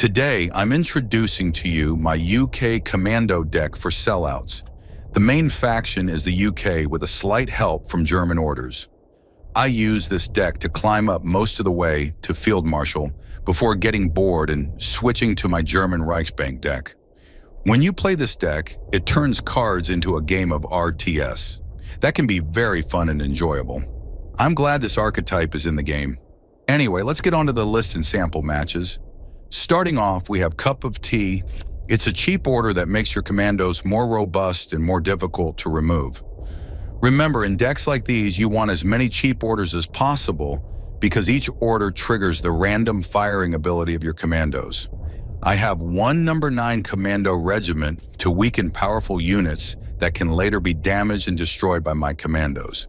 Today, I'm introducing to you my UK Commando deck for sellouts. The main faction is the UK with a slight help from German orders. I use this deck to climb up most of the way to Field Marshal before getting bored and switching to my German Reichsbank deck. When you play this deck, it turns cards into a game of RTS. That can be very fun and enjoyable. I'm glad this archetype is in the game. Anyway, let's get on to the list and sample matches. Starting off, we have Cup of Tea. It's a cheap order that makes your commandos more robust and more difficult to remove. Remember, in decks like these, you want as many cheap orders as possible because each order triggers the random firing ability of your commandos. I have one number 9 commando regiment to weaken powerful units that can later be damaged and destroyed by my commandos.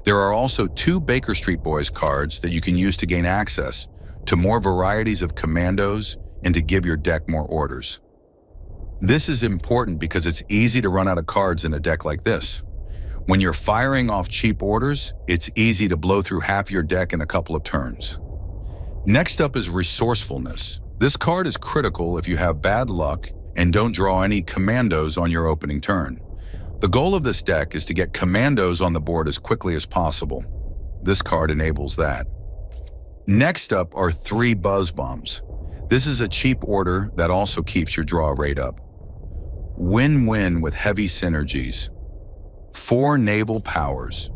There are also 2 Baker Street Boys cards that you can use to gain access to more varieties of commandos and to give your deck more orders. This is important because it's easy to run out of cards in a deck like this. When you're firing off cheap orders, it's easy to blow through half your deck in a couple of turns. Next up is Resourcefulness. This card is critical if you have bad luck and don't draw any commandos on your opening turn. The goal of this deck is to get commandos on the board as quickly as possible. This card enables that. Next up are 3 Buzz Bombs. This is a cheap order that also keeps your draw rate up. Win-win with heavy synergies. 4 Naval Powers.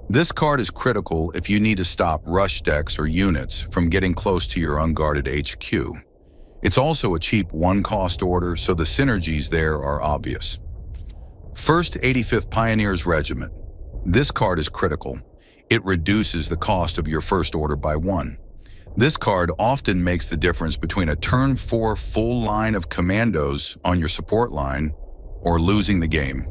This card is critical if you need to stop rush decks or units from getting close to your unguarded HQ. It's also a cheap 1-cost order, so the synergies there are obvious. 1st 85th Pioneers Regiment. This card is critical. It reduces the cost of your first order by 1. This card often makes the difference between a turn 4 full line of commandos on your support line or losing the game.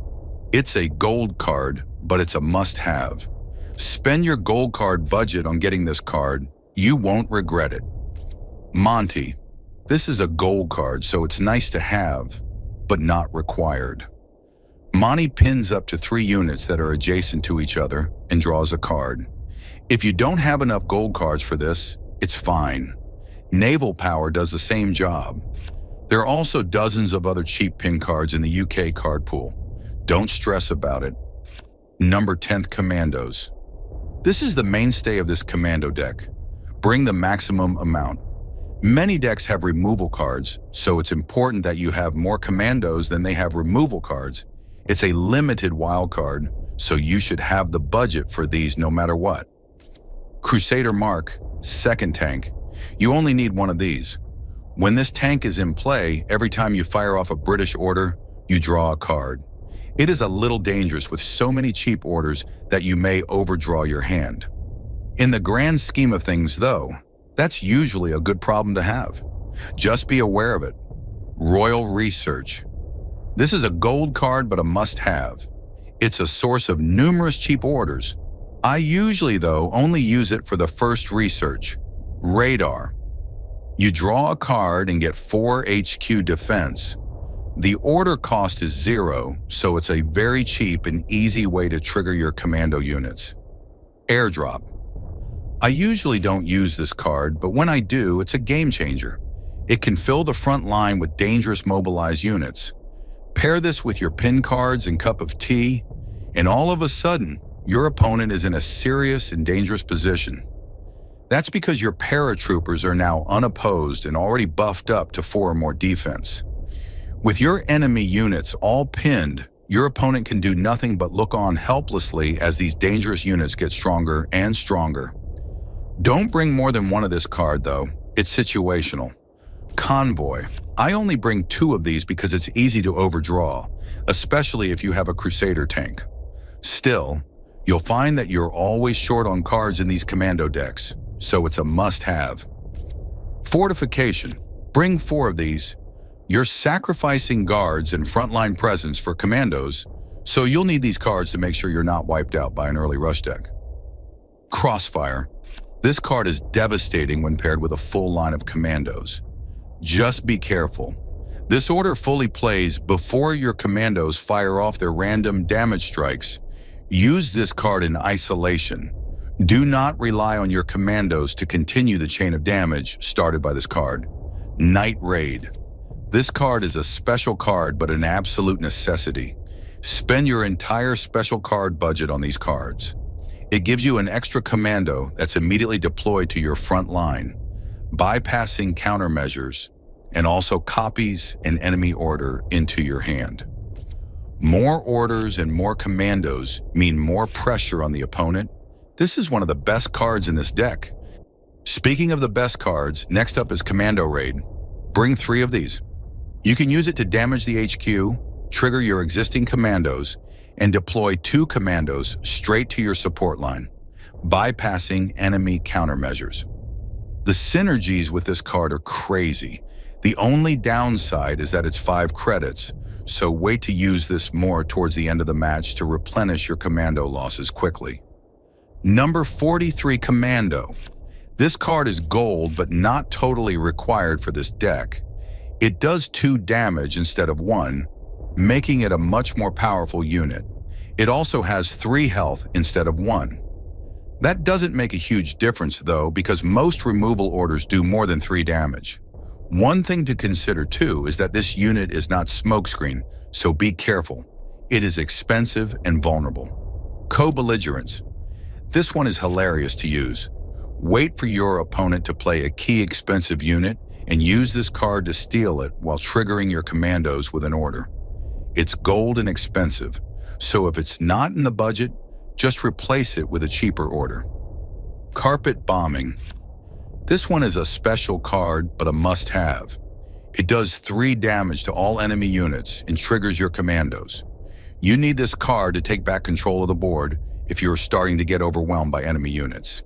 It's a gold card, but it's a must-have. Spend your gold card budget on getting this card. You won't regret it. Monty. This is a gold card, so it's nice to have, but not required. Monty pins up to 3 units that are adjacent to each other and draws a card. If you don't have enough gold cards for this, it's fine. Naval Power does the same job. There are also dozens of other cheap pin cards in the UK card pool. Don't stress about it. Number 10th Commandos. This is the mainstay of this commando deck. Bring the maximum amount. Many decks have removal cards, so it's important that you have more commandos than they have removal cards. It's a limited wild card, so you should have the budget for these no matter what. Crusader Mark, 2nd tank. You only need one of these. When this tank is in play, every time you fire off a British order, you draw a card. It is a little dangerous with so many cheap orders that you may overdraw your hand. In the grand scheme of things, though, that's usually a good problem to have. Just be aware of it. Royal Research. This is a gold card, but a must-have. It's a source of numerous cheap orders. I usually, though, only use it for the first research. Radar. You draw a card and get 4 HQ defense. The order cost is 0, so it's a very cheap and easy way to trigger your commando units. AIRDROP. I usually don't use this card, but when I do, it's a game changer. It can fill the front line with dangerous mobilized units. Pair this with your pin cards and Cup of Tea, and all of a sudden, your opponent is in a serious and dangerous position. That's because your paratroopers are now unopposed and already buffed up to 4 or more defense. With your enemy units all pinned, your opponent can do nothing but look on helplessly as these dangerous units get stronger and stronger. Don't bring more than one of this card, though. It's situational. Convoy. I only bring 2 of these because it's easy to overdraw, especially if you have a Crusader tank. Still, you'll find that you're always short on cards in these commando decks, so it's a must-have. Fortification. Bring 4 of these. You're sacrificing guards and frontline presence for commandos, so you'll need these cards to make sure you're not wiped out by an early rush deck. Crossfire. This card is devastating when paired with a full line of commandos. Just be careful. This order fully plays before your commandos fire off their random damage strikes. Use this card in isolation. Do not rely on your commandos to continue the chain of damage started by this card. Night Raid. This card is a special card but an absolute necessity. Spend your entire special card budget on these cards. It gives you an extra commando that's immediately deployed to your front line, bypassing countermeasures, and also copies an enemy order into your hand. More orders and more commandos mean more pressure on the opponent. This is one of the best cards in this deck. Speaking of the best cards, next up is Commando Raid. Bring 3 of these. You can use it to damage the HQ, trigger your existing commandos, and deploy 2 commandos straight to your support line, bypassing enemy countermeasures. The synergies with this card are crazy. The only downside is that it's 5 credits, so wait to use this more towards the end of the match to replenish your commando losses quickly. Number 43, Commando. This card is gold but not totally required for this deck. It does 2 damage instead of 1, making it a much more powerful unit. It also has 3 health instead of 1. That doesn't make a huge difference though, because most removal orders do more than 3 damage. One thing to consider too is that this unit is not smokescreen, so be careful. It is expensive and vulnerable. Co-belligerents. This one is hilarious to use. Wait for your opponent to play a key expensive unit and use this card to steal it while triggering your commandos with an order. It's gold and expensive, so if it's not in the budget, just replace it with a cheaper order. Carpet Bombing. This one is a special card, but a must-have. It does 3 damage to all enemy units and triggers your commandos. You need this card to take back control of the board if you're starting to get overwhelmed by enemy units.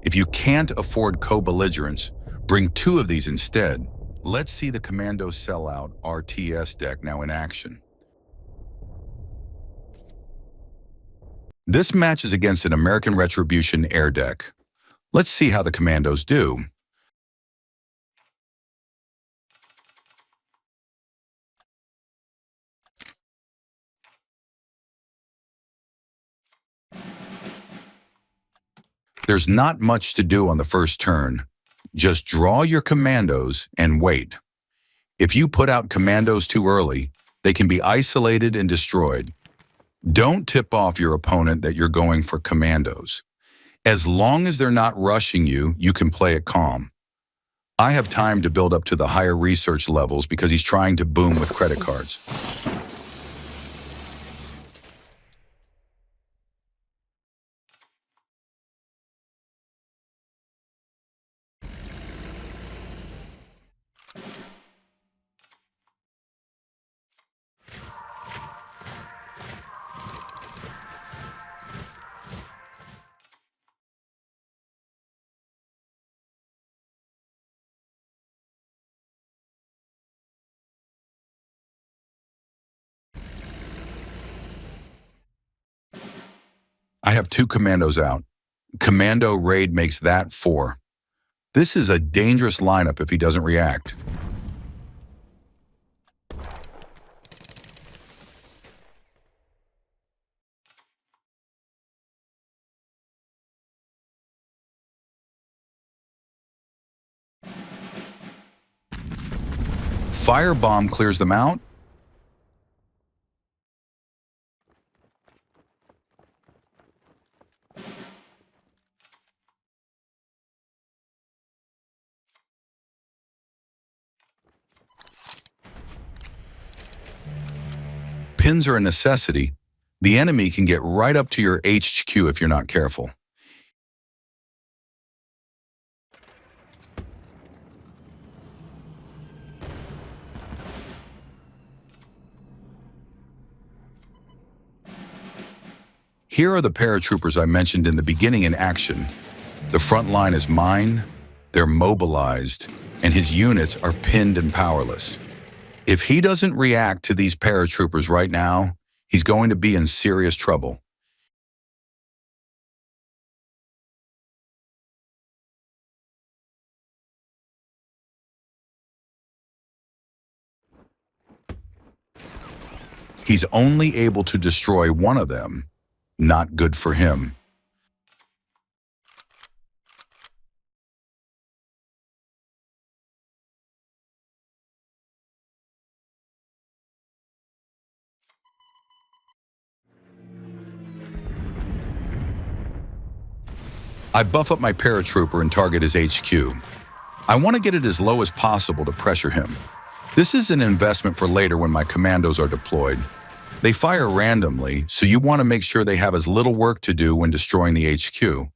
If you can't afford co-belligerents, bring 2 of these instead. Let's see the Commando Sellout RTS deck now in action. This match is against an American Retribution air deck. Let's see how the commandos do. There's not much to do on the first turn. Just draw your commandos and wait. If you put out commandos too early, they can be isolated and destroyed. Don't tip off your opponent that you're going for commandos. As long as they're not rushing you, you can play it calm. I have time to build up to the higher research levels because he's trying to boom with credit cards. I have 2 commandos out. Commando Raid makes that 4. This is a dangerous lineup if he doesn't react. Firebomb clears them out. Pins are a necessity. The enemy can get right up to your HQ if you're not careful. Here are the paratroopers I mentioned in the beginning in action. The front line is mine, they're mobilized, and his units are pinned and powerless. If he doesn't react to these paratroopers right now, he's going to be in serious trouble. He's only able to destroy one of them. Not good for him. I buff up my paratrooper and target his HQ. I want to get it as low as possible to pressure him. This is an investment for later when my commandos are deployed. They fire randomly, so you want to make sure they have as little work to do when destroying the HQ.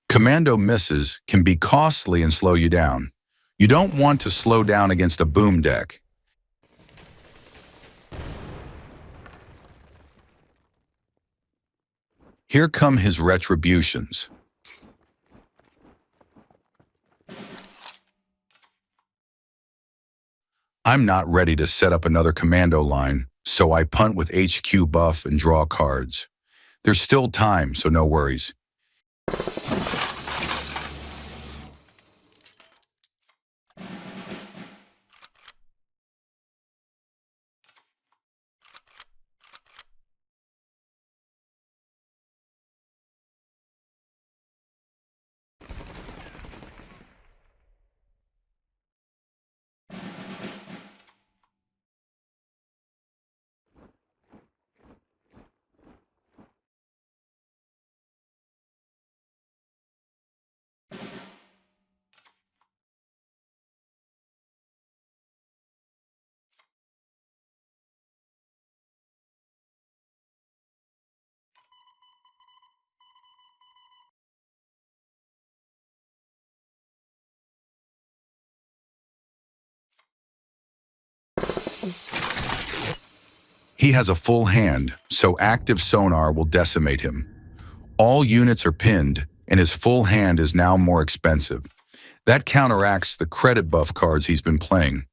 Commando misses can be costly and slow you down. You don't want to slow down against a boom deck. Here come his retributions. I'm not ready to set up another commando line, so I punt with HQ buff and draw cards. There's still time, so no worries. He has a full hand, so active sonar will decimate him. All units are pinned, and his full hand is now more expensive. That counteracts the credit buff cards he's been playing.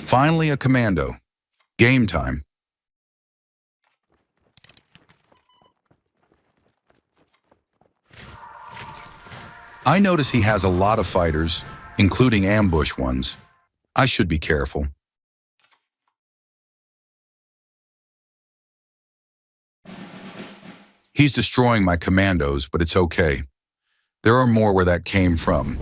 Finally, a commando. Game time. I notice he has a lot of fighters, including ambush ones. I should be careful. He's destroying my commandos, but it's okay. There are more where that came from.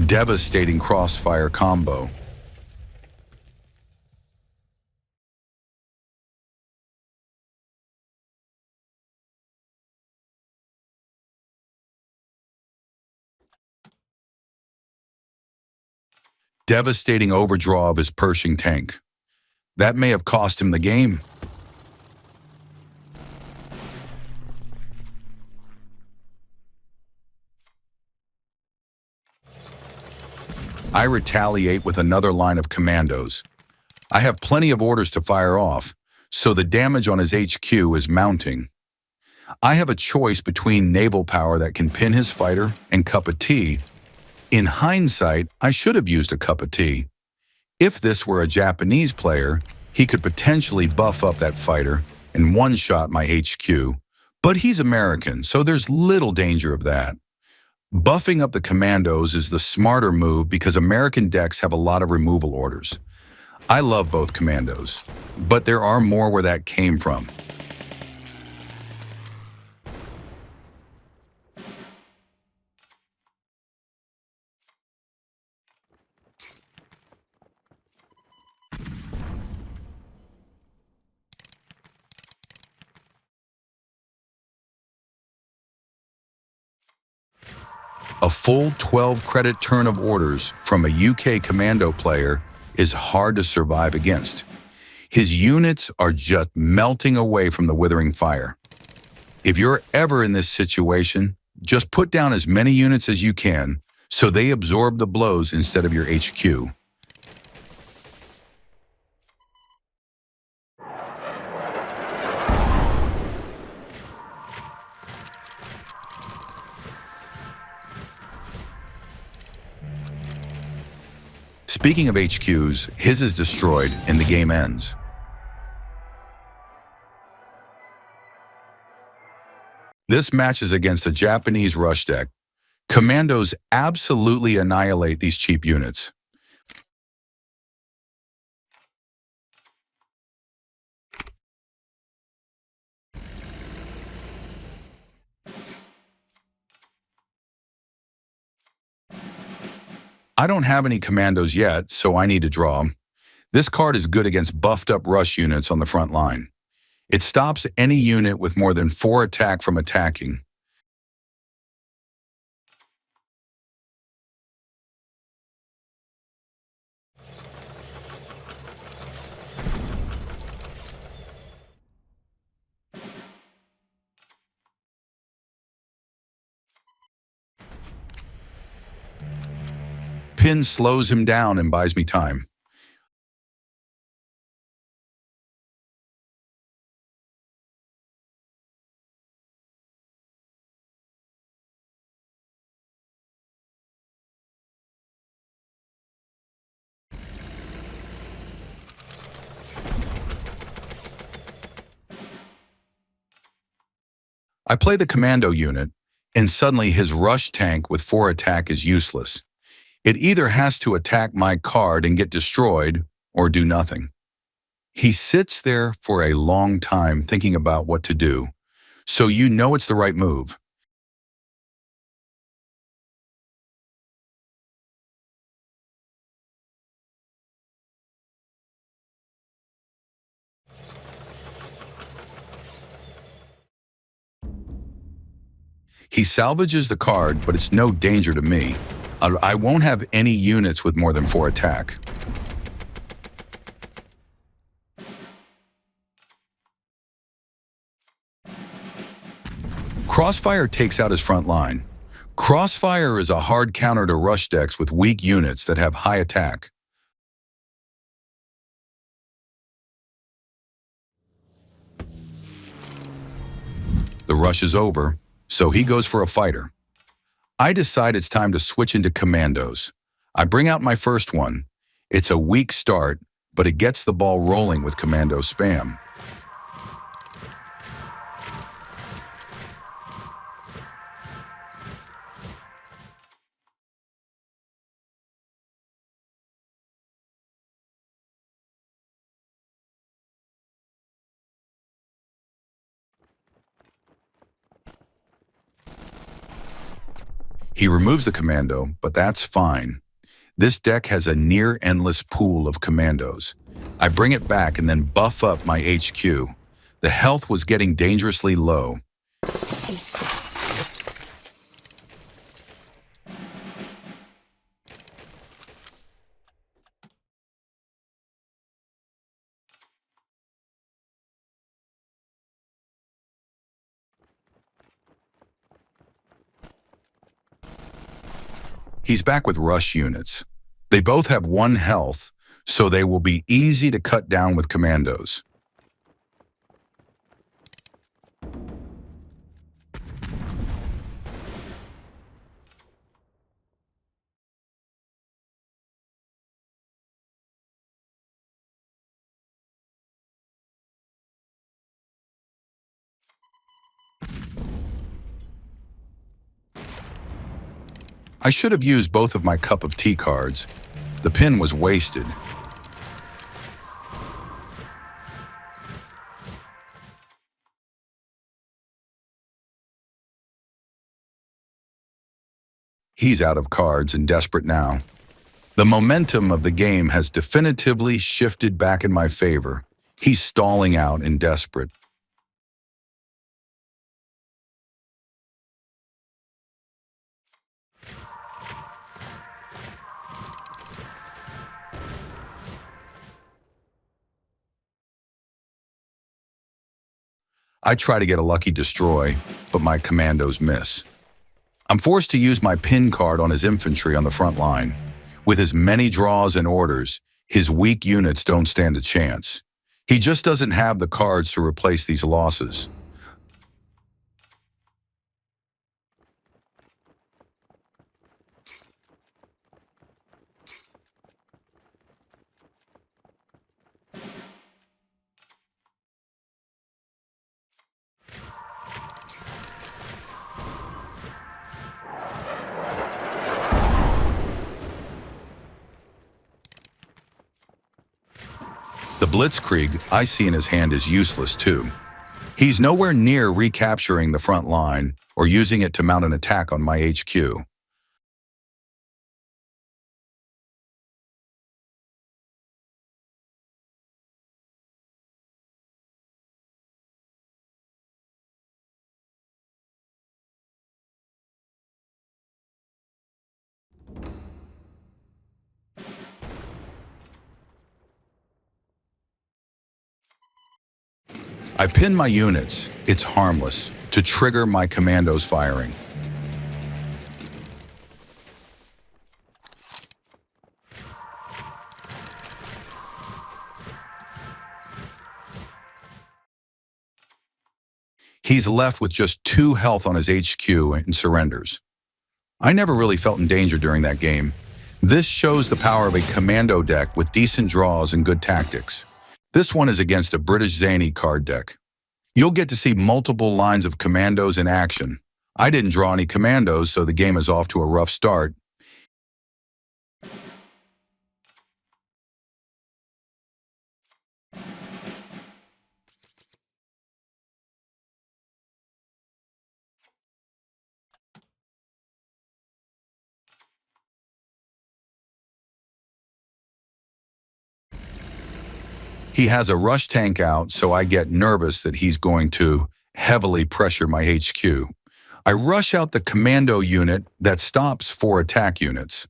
Devastating crossfire combo. Devastating overdraw of his Pershing tank. That may have cost him the game. I retaliate with another line of commandos. I have plenty of orders to fire off, so the damage on his HQ is mounting. I have a choice between naval power that can pin his fighter and cup of tea. In hindsight, I should have used a cup of tea. If this were a Japanese player, he could potentially buff up that fighter and one-shot my HQ, but he's American, so there's little danger of that. Buffing up the commandos is the smarter move because American decks have a lot of removal orders. I love both commandos, but there are more where that came from. A full 12 credit turn of orders from a UK commando player is hard to survive against. His units are just melting away from the withering fire. If you're ever in this situation, just put down as many units as you can so they absorb the blows instead of your HQ. Speaking of HQs, his is destroyed and the game ends. This match is against a Japanese rush deck. Commandos absolutely annihilate these cheap units. I don't have any commandos yet, so I need to draw. This card is good against buffed up rush units on the front line. It stops any unit with more than 4 attack from attacking. Pin slows him down and buys me time. I play the commando unit, and suddenly his rush tank with 4 attack is useless. It either has to attack my card and get destroyed, or do nothing. He sits there for a long time thinking about what to do, so you know it's the right move. He salvages the card, but it's no danger to me. I won't have any units with more than 4 attack. Crossfire takes out his front line. Crossfire is a hard counter to rush decks with weak units that have high attack. The rush is over, so he goes for a fighter. I decide it's time to switch into commandos. I bring out my first one. It's a weak start, but it gets the ball rolling with commando spam. He removes the commando, but that's fine. This deck has a near-endless pool of commandos. I bring it back and then buff up my HQ. The health was getting dangerously low. He's back with rush units. They both have 1 health, so they will be easy to cut down with commandos. I should have used both of my cup of tea cards. The pin was wasted. He's out of cards and desperate now. The momentum of the game has definitively shifted back in my favor. He's stalling out and desperate. I try to get a lucky destroy, but my commandos miss. I'm forced to use my pin card on his infantry on the front line. With his many draws and orders, his weak units don't stand a chance. He just doesn't have the cards to replace these losses. The Blitzkrieg I see in his hand is useless too. He's nowhere near recapturing the front line or using it to mount an attack on my HQ. I pin my units, it's harmless, to trigger my commandos firing. He's left with just 2 health on his HQ and surrenders. I never really felt in danger during that game. This shows the power of a commando deck with decent draws and good tactics. This one is against a British Zany card deck. You'll get to see multiple lines of commandos in action. I didn't draw any commandos, so the game is off to a rough start. He has a rush tank out, so I get nervous that he's going to heavily pressure my HQ. I rush out the commando unit that stops 4 attack units.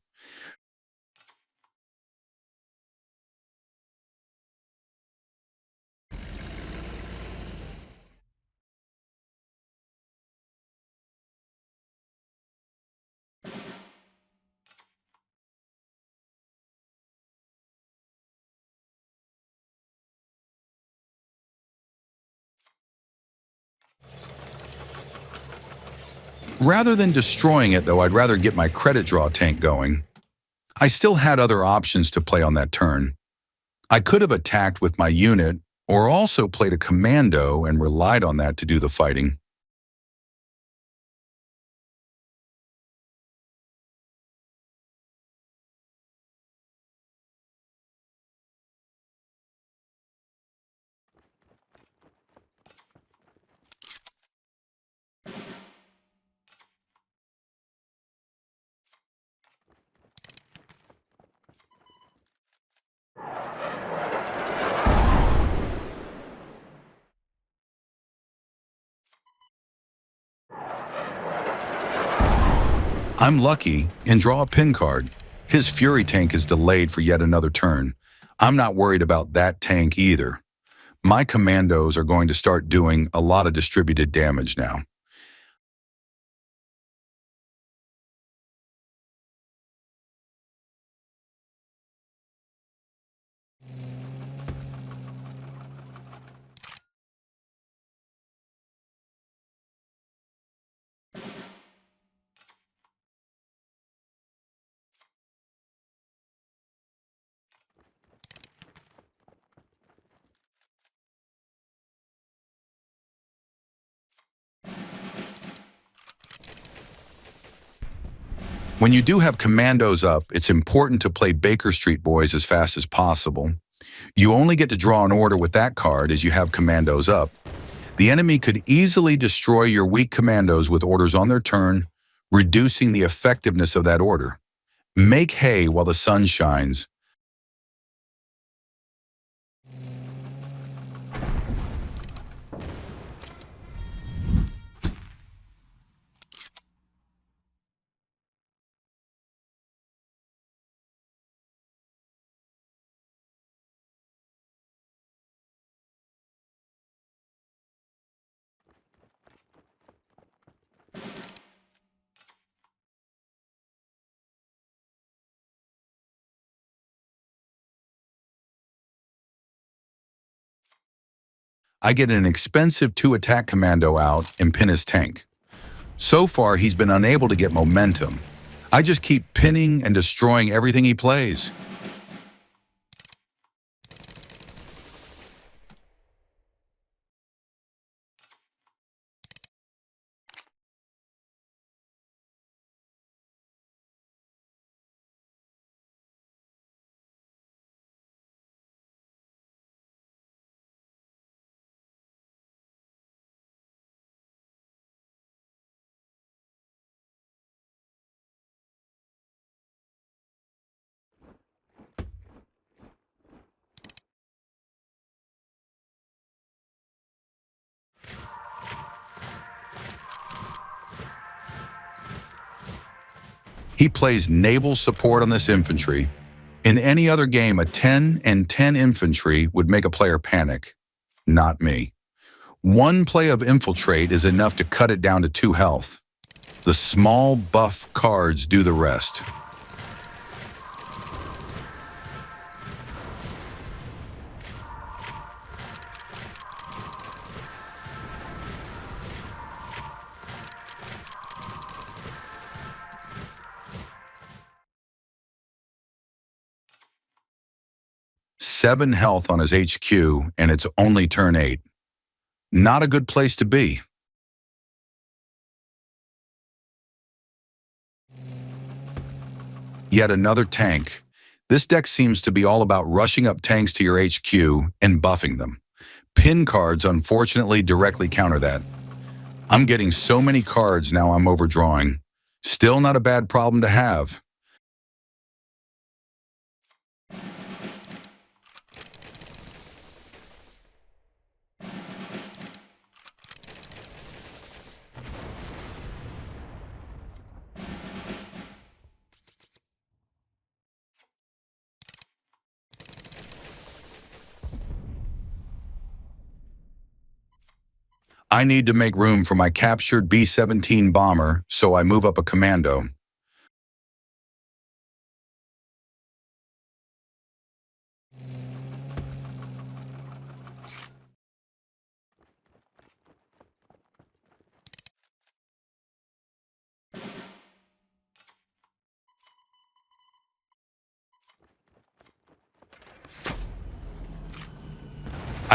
Rather than destroying it, though, I'd rather get my credit draw tank going. I still had other options to play on that turn. I could have attacked with my unit, or also played a commando and relied on that to do the fighting. I'm lucky and draw a pin card. His Fury tank is delayed for yet another turn. I'm not worried about that tank either. My commandos are going to start doing a lot of distributed damage now. When you do have commandos up, it's important to play Baker Street Boys as fast as possible. You only get to draw an order with that card as you have commandos up. The enemy could easily destroy your weak commandos with orders on their turn, reducing the effectiveness of that order. Make hay while the sun shines. I get an expensive 2-attack commando out and pin his tank. So far, he's been unable to get momentum. I just keep pinning and destroying everything he plays. He plays naval support on this infantry. In any other game, a 10 and 10 infantry would make a player panic. Not me. One play of infiltrate is enough to cut it down to 2 health. The small buff cards do the rest. Seven health on his HQ, and it's only turn 8. Not a good place to be. Yet another tank. This deck seems to be all about rushing up tanks to your HQ and buffing them. Pin cards unfortunately directly counter that. I'm getting so many cards now I'm overdrawing. Still not a bad problem to have. I need to make room for my captured B-17 bomber, so I move up a commando.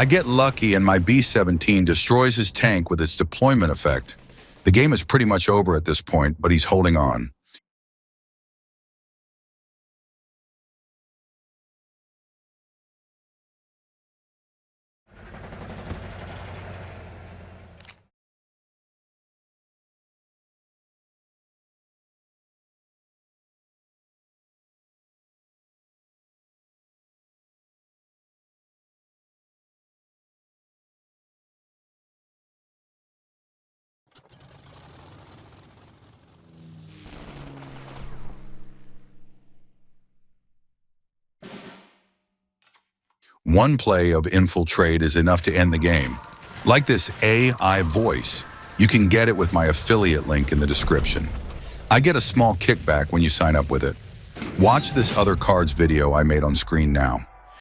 I get lucky and my B-17 destroys his tank with its deployment effect. The game is pretty much over at this point, but he's holding on. One play of infiltrate is enough to end the game. Like this AI voice, you can get it with my affiliate link in the description. I get a small kickback when you sign up with it. Watch this other cards video I made on screen now.